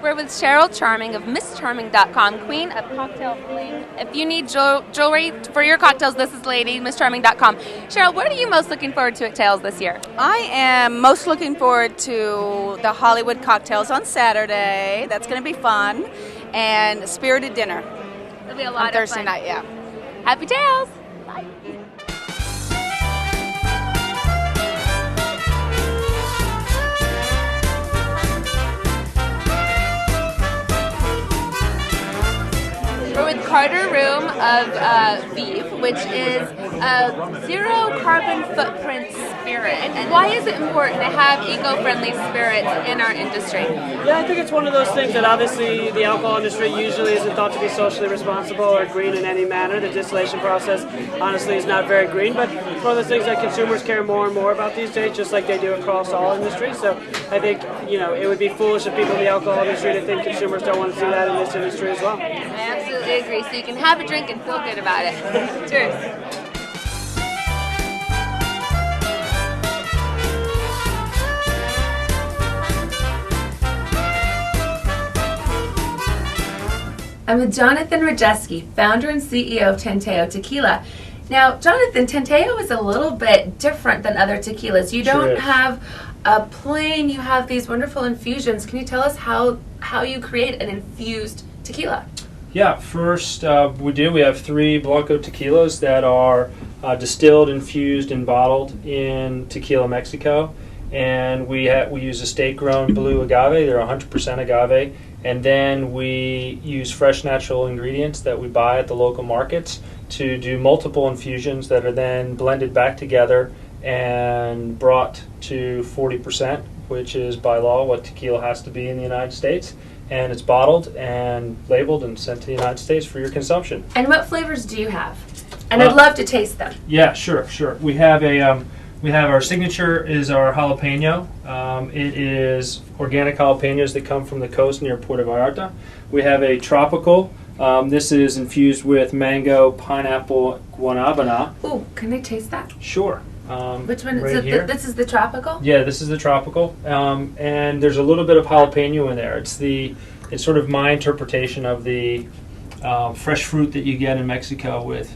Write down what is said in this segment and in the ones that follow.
We're with Cheryl Charming of MissCharming.com, queen of cocktail bling. If you need jewelry for your cocktails, this is lady, MissCharming.com. Cheryl, what are you most looking forward to at Tails this year? I am most looking forward to the Hollywood cocktails on Saturday. That's going to be fun. And Spirited Dinner. It'll be a lot on Thursday of fun. night, yeah. Happy Tails! Bye. We're with Carter Room of Beef, which is a zero carbon footprint spirit. And why is it important to have eco-friendly spirits in our industry? Yeah, I think it's one of those things that obviously the alcohol industry usually isn't thought to be socially responsible or green in any manner. The distillation process honestly is not very green, but it's one of those things that consumers care more and more about these days, just like they do across all industries. So I think, it would be foolish of people in the alcohol industry to think consumers don't want to see that in this industry as well. I absolutely agree. So you can have a drink and feel good about it. Cheers. I'm with Jonathan Rajeski, founder and CEO of Tanteo Tequila. Now, Jonathan, Tanteo is a little bit different than other tequilas. You don't have a plain, you have these wonderful infusions. Can you tell us how you create an infused tequila? Yeah, first we have 3 Blanco tequilas that are distilled, infused, and bottled in Tequila, Mexico. And we use estate-grown blue agave. They're 100% agave. And then we use fresh natural ingredients that we buy at the local markets to do multiple infusions that are then blended back together and brought to 40%, which is by law what tequila has to be in the United States. And it's bottled and labeled and sent to the United States for your consumption. And what flavors do you have? And I'd love to taste them. Yeah, sure. We have our signature is our jalapeno. It is organic jalapenos that come from the coast near Puerto Vallarta. We have a tropical. This is infused with mango, pineapple, guanabana. Ooh, can I taste that? Sure. Which one right is it? here. This is the tropical? Yeah, this is the tropical. And there's a little bit of jalapeno in there. It's sort of my interpretation of the fresh fruit that you get in Mexico with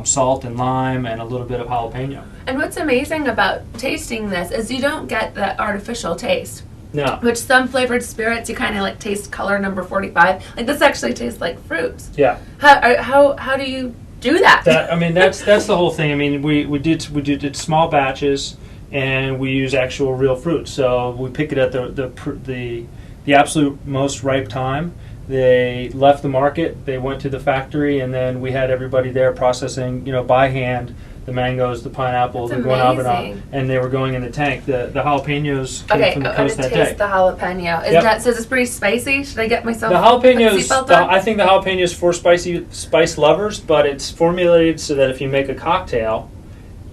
salt and lime and a little bit of jalapeno. And what's amazing about tasting this is you don't get the artificial taste. No. Which some flavored spirits, you kind of like taste color number 45. Like this actually tastes like fruits. Yeah. How do you do that? That's the whole thing. I mean, we did small batches, and we use actual real fruit. So we pick it at the absolute most ripe time. They left the market, they went to the factory, and then we had everybody there processing, by hand, the mangoes, the pineapple, That's the guanabana, and they were going in the tank. The jalapenos came from the coast that day. Okay, I'm going to taste the jalapeno. Yep. So is this pretty spicy? Should I get myself the jalapenos? seatbelt on? I think the jalapeno is for spice lovers, but it's formulated so that if you make a cocktail,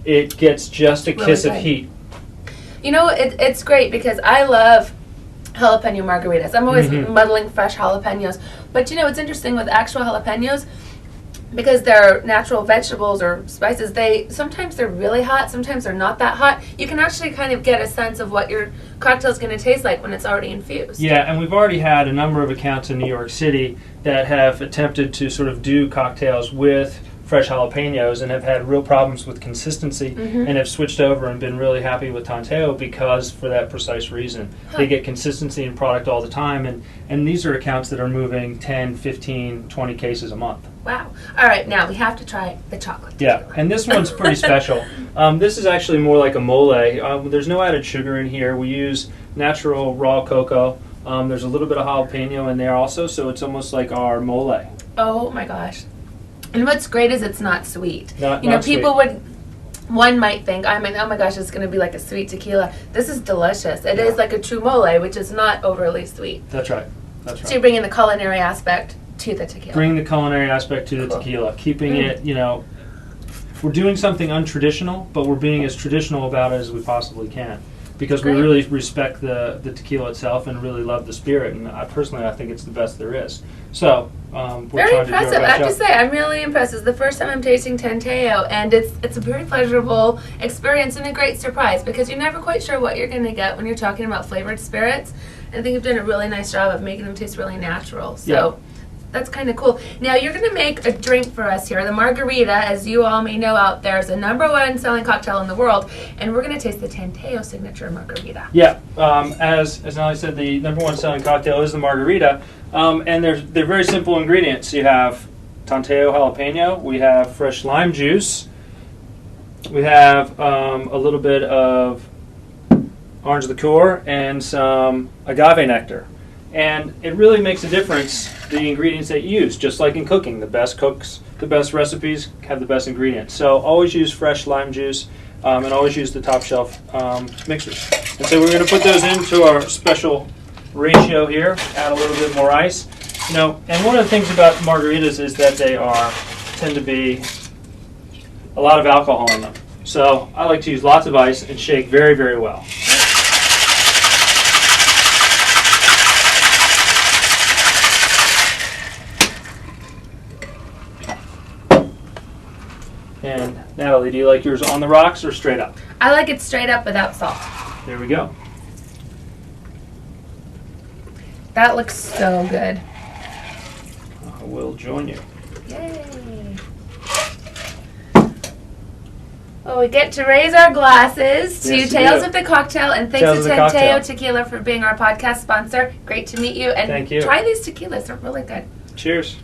it gets just a kiss of heat. It's great because I love jalapeno margaritas. I'm always muddling fresh jalapenos. But it's interesting with actual jalapenos, because they're natural vegetables or spices, sometimes they're really hot, sometimes they're not that hot. You can actually kind of get a sense of what your cocktail is going to taste like when it's already infused. Yeah, and we've already had a number of accounts in New York City that have attempted to sort of do cocktails with fresh jalapenos and have had real problems with consistency and have switched over and been really happy with Tanteo because for that precise reason. They get consistency in product all the time, and these are accounts that are moving 10, 15, 20 cases a month. Wow. All right, now we have to try the chocolate tequila. Yeah, and this one's pretty special. This is actually more like a mole. There's no added sugar in here. We use natural raw cocoa. There's a little bit of jalapeno in there also, so it's almost like our mole. Oh my gosh. And what's great is it's not sweet. Not people sweet. One might think, oh my gosh, it's going to be like a sweet tequila. This is delicious. It is like a true mole, which is not overly sweet. That's right. So you're bringing the culinary aspect to the tequila. Bring the culinary aspect to the tequila, keeping it, we're doing something untraditional, but we're being as traditional about it as we possibly can. Because we really respect the tequila itself and really love the spirit, and I think it's the best there is. So we're very impressive. To do I have to say, I'm really impressed. It's the first time I'm tasting Tanteo, and it's a very pleasurable experience and a great surprise because you're never quite sure what you're going to get when you're talking about flavored spirits. I think you've done a really nice job of making them taste really natural. So. Yeah. That's kind of cool. Now you're going to make a drink for us here. The margarita, as you all may know out there, is the #1 selling cocktail in the world, and we're going to taste the Tanteo signature margarita. Yeah, as Natalie said, the #1 selling cocktail is the margarita, and they're very simple ingredients. You have Tanteo jalapeno, we have fresh lime juice, we have a little bit of orange liqueur, and some agave nectar. And it really makes a difference, the ingredients that you use, just like in cooking. The best cooks, the best recipes have the best ingredients. So always use fresh lime juice and always use the top shelf mixers. And so we're going to put those into our special ratio here, add a little bit more ice. And one of the things about margaritas is that they tend to be a lot of alcohol in them. So I like to use lots of ice and shake very, very well. And Natalie, do you like yours on the rocks or straight up? I like it straight up without salt. There we go. That looks so good. I will join you. Yay. Well, we get to raise our glasses to Yes, we Tales do. of the Cocktail, and thanks Tales to of the Cocktail. Tanteo Tequila for being our podcast sponsor. Great to meet you, and Thank you. try these tequilas. They're really good. Cheers.